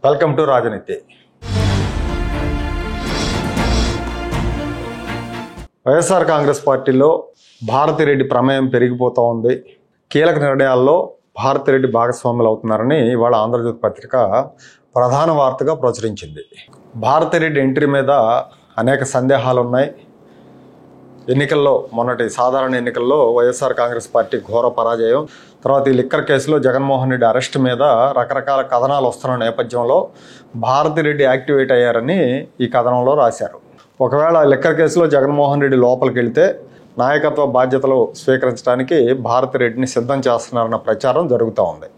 Welcome to రాజనీతి. వైఎస్ఆర్ కాంగ్రెస్ పార్టీలో భారతిరెడ్డి ప్రమేయం పెరిగిపోతూ ఉంది. కీలక నిర్ణయాల్లో భారతిరెడ్డి భాగస్వాములు అవుతున్నారని ఇవాళ ఆంధ్రజ్యోతి పత్రిక ప్రధాన వార్తగా ప్రచురించింది. భారతిరెడ్డి ఎంట్రీ మీద అనేక సందేహాలు ఉన్నాయి. ఎన్నికల్లో మొన్నటి సాధారణ ఎన్నికల్లో వైఎస్ఆర్ కాంగ్రెస్ పార్టీ ఘోర పరాజయం, తర్వాత ఈ లిక్కర్ కేసులో జగన్మోహన్ రెడ్డి అరెస్ట్ మీద రకరకాల కథనాలు వస్తున్న నేపథ్యంలో భారతిరెడ్డి యాక్టివేట్ అయ్యారని ఈ కథనంలో రాశారు. ఒకవేళ లిక్కర్ కేసులో జగన్మోహన్ రెడ్డి లోపలికి వెళ్తే నాయకత్వ బాధ్యతలు స్వీకరించడానికి భారతిరెడ్డిని సిద్ధం చేస్తున్నారన్న ప్రచారం జరుగుతూ ఉంది.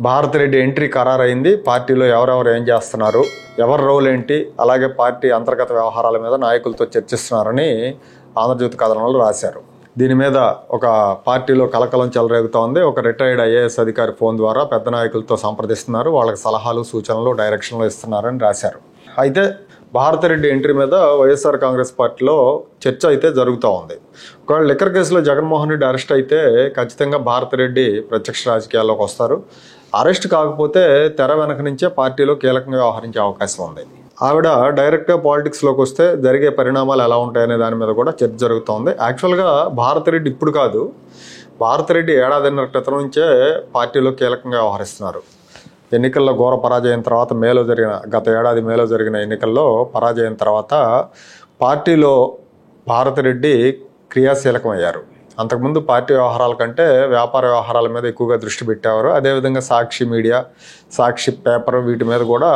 భారతిరెడ్డి ఎంట్రీ ఖరారైంది. పార్టీలో ఎవరెవరు ఏం చేస్తున్నారు, ఎవరి రోల్ ఏంటి, అలాగే పార్టీ అంతర్గత వ్యవహారాల మీద నాయకులతో చర్చిస్తున్నారని ఆంధ్రజ్యోతి కథనంలో రాశారు. దీని మీద ఒక పార్టీలో కలకలం చెలరేగుతూ ఉంది. ఒక రిటైర్డ్ ఐఏఎస్ అధికారి ఫోన్ ద్వారా పెద్ద నాయకులతో సంప్రదిస్తున్నారు, వాళ్ళకి సలహాలు సూచనలు డైరెక్షన్లు ఇస్తున్నారని రాశారు. అయితే భారతిరెడ్డి ఎంట్రీ మీద వైఎస్ఆర్ కాంగ్రెస్ పార్టీలో చర్చ అయితే జరుగుతూ ఉంది. ఒకవేళ లిక్కర్ కేసులో జగన్మోహన్ రెడ్డి అరెస్ట్ అయితే ఖచ్చితంగా భారతిరెడ్డి ప్రత్యక్ష రాజకీయాల్లోకి వస్తారు. అరెస్ట్ కాకపోతే తెర వెనక నుంచే పార్టీలో కీలకంగా వ్యవహరించే అవకాశం ఉంది. ఆవిడ డైరెక్ట్గా పాలిటిక్స్లోకి వస్తే జరిగే పరిణామాలు ఎలా ఉంటాయనే దాని మీద కూడా చర్చ జరుగుతోంది. యాక్చువల్గా భారతిరెడ్డి ఇప్పుడు కాదు, భారతిరెడ్డి ఏడాదిన్నర క్రితం నుంచే పార్టీలో కీలకంగా వ్యవహరిస్తున్నారు. ఎన్నికల్లో ఘోర పరాజయం తర్వాత గత ఏడాది మేలో జరిగిన ఎన్నికల్లో పరాజయం తర్వాత పార్టీలో భారతిరెడ్డి క్రియాశీలకమయ్యారు. అంతకుముందు పార్టీ వ్యవహారాల కంటే వ్యాపార వ్యవహారాల మీద ఎక్కువగా దృష్టి పెట్టేవారు. అదేవిధంగా సాక్షి మీడియా, సాక్షి పేపర్ వీటి మీద కూడా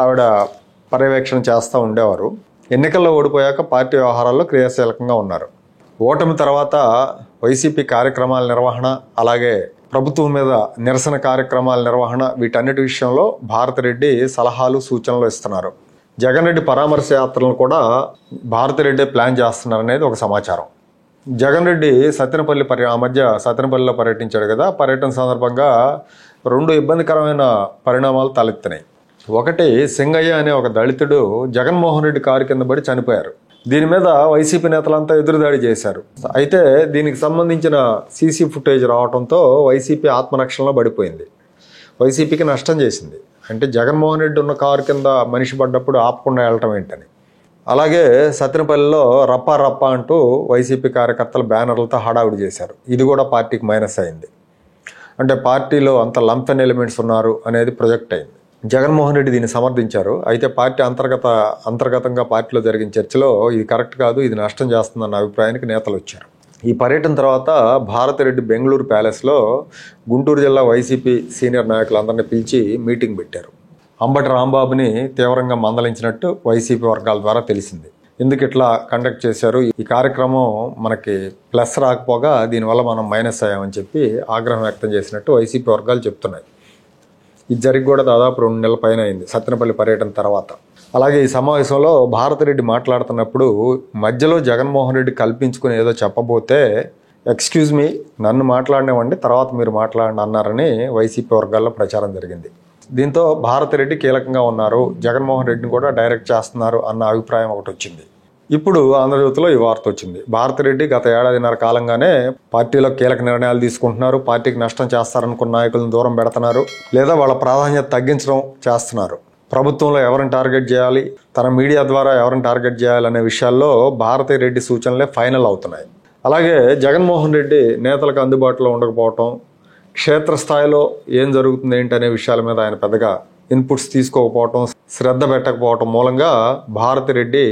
ఆవిడ పర్యవేక్షణ చేస్తూ ఉండేవారు. ఎన్నికల్లో ఓడిపోయాక పార్టీ వ్యవహారాల్లో క్రియాశీలకంగా ఉన్నారు. ఓటమి తర్వాత వైసీపీ కార్యక్రమాల నిర్వహణ, అలాగే ప్రభుత్వం మీద నిరసన కార్యక్రమాల నిర్వహణ, వీటన్నిటి విషయంలో భారతిరెడ్డి సలహాలు సూచనలు ఇస్తున్నారు. జగన్ రెడ్డి పరామర్శ యాత్రలను కూడా భారతిరెడ్డి ప్లాన్ చేస్తున్నారనేది ఒక సమాచారం. జగన్ రెడ్డి ఆ మధ్య సత్తెనపల్లిలో పర్యటించాడు కదా. పర్యటన సందర్భంగా 2 ఇబ్బందికరమైన పరిణామాలు తలెత్తినాయి. ఒకటి, సింగయ్య అనే ఒక దళితుడు జగన్మోహన్ రెడ్డి కారు కింద పడి చనిపోయారు. దీని మీద వైసీపీ నేతలంతా ఎదురుదాడి చేశారు. అయితే దీనికి సంబంధించిన సీసీ ఫుటేజ్ రావడంతో వైసీపీ ఆత్మరక్షణలో పడిపోయింది. వైసీపీకి నష్టం చేసింది. అంటే జగన్మోహన్ రెడ్డి ఉన్న కారు కింద మనిషి పడ్డప్పుడు ఆపకుండా వెళ్ళటం ఏంటని. అలాగే సత్తెనపల్లిలో రప్పా రప్పా అంటూ వైసీపీ కార్యకర్తలు బ్యానర్లతో హడావుడి చేశారు. ఇది కూడా పార్టీకి మైనస్ అయింది. అంటే పార్టీలో అంత లంపెన్ ఎలిమెంట్స్ ఉన్నారు అనేది ప్రొజెక్ట్ అయింది. జగన్మోహన్ రెడ్డి దీన్ని సమర్థించారు. అయితే పార్టీ అంతర్గతంగా పార్టీలో జరిగిన చర్చలో ఇది కరెక్ట్ కాదు, ఇది నష్టం చేస్తుందన్న అభిప్రాయానికి నేతలు వచ్చారు. ఈ పర్యటన తర్వాత భారతిరెడ్డి బెంగళూరు ప్యాలెస్లో గుంటూరు జిల్లా వైసీపీ సీనియర్ నాయకులందరినీ పిలిచి మీటింగ్ పెట్టారు. అంబటి రాంబాబుని తీవ్రంగా మందలించినట్టు వైసీపీ వర్గాల ద్వారా తెలిసింది. ఎందుకు ఇట్లా కండక్ట్ చేశారు, ఈ కార్యక్రమం మనకి ప్లస్ రాకపోగా దీనివల్ల మనం మైనస్ అయ్యామని చెప్పి ఆగ్రహం వ్యక్తం చేసినట్టు వైసీపీ వర్గాలు చెప్తున్నాయి. ఇది జరిగి కూడా దాదాపు 2 నెలల పైన అయింది సత్తెనపల్లి పర్యటన తర్వాత. అలాగే ఈ సమావేశంలో భారతిరెడ్డి మాట్లాడుతున్నప్పుడు మధ్యలో జగన్మోహన్ రెడ్డి కల్పించుకుని ఏదో చెప్పబోతే ఎక్స్క్యూజ్ మీ, నన్ను మాట్లాడినవ్వండి, తర్వాత మీరు మాట్లాడండి అన్నారని వైసీపీ వర్గాల్లో ప్రచారం జరిగింది. దీంతో భారతిరెడ్డి కీలకంగా ఉన్నారు, జగన్మోహన్ రెడ్డిని కూడా డైరెక్ట్ చేస్తున్నారు అన్న అభిప్రాయం ఒకటి వచ్చింది. ఇప్పుడు ఆంధ్రజ్యోతిలో ఈ వార్త వచ్చింది. భారతిరెడ్డి గత ఏడాదిన్నర కాలంగానే పార్టీలో కీలక నిర్ణయాలు తీసుకుంటున్నారు, పార్టీకి నష్టం చేస్తారనుకున్న నాయకులను దూరం పెడుతున్నారు, లేదా వాళ్ళ ప్రాధాన్యత తగ్గించడం చేస్తున్నారు. ప్రభుత్వంలో ఎవరిని టార్గెట్ చేయాలి, తన మీడియా ద్వారా ఎవరిని టార్గెట్ చేయాలనే విషయాల్లో భారతిరెడ్డి సూచనలే ఫైనల్ అవుతున్నాయి. అలాగే జగన్మోహన్ రెడ్డి నేతలకు అందుబాటులో ఉండకపోవటం, క్షేత్రస్థాయిలో ఏం జరుగుతుంది ఏంటి అనే విషయాల మీద ఆయన పెద్దగా ఇన్పుట్స్ తీసుకోకపోవటం, శ్రద్ధ పెట్టకపోవటం మూలంగా భారతిరెడ్డి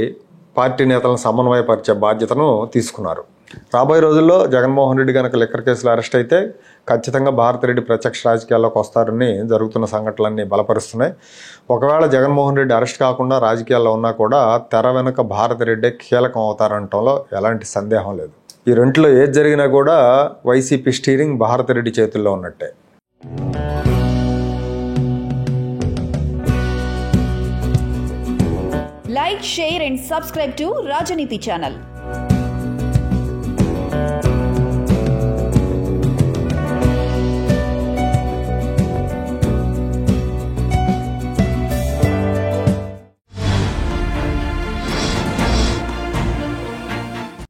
పార్టీ నేతలను సమన్వయపరిచే బాధ్యతను తీసుకున్నారు. రాబోయే రోజుల్లో జగన్మోహన్ రెడ్డి కనుక లిక్కర్ కేసులో అరెస్ట్ అయితే ఖచ్చితంగా భారతిరెడ్డి ప్రత్యక్ష రాజకీయాల్లోకి వస్తారని జరుగుతున్న సంఘటనలన్నీ బలపరుస్తున్నాయి. ఒకవేళ జగన్మోహన్ రెడ్డి అరెస్ట్ కాకుండా రాజకీయాల్లో ఉన్నా కూడా తెర వెనుక భారతిరెడ్డి కీలకం అవుతారంటంలో ఎలాంటి సందేహం లేదు. ఈ రెంట్లో ఏది జరిగినా కూడా వైసీపీ స్టీరింగ్ భారతిరెడ్డి చేతుల్లో ఉన్నట్టే. Like, share and subscribe to Rajaniti channel.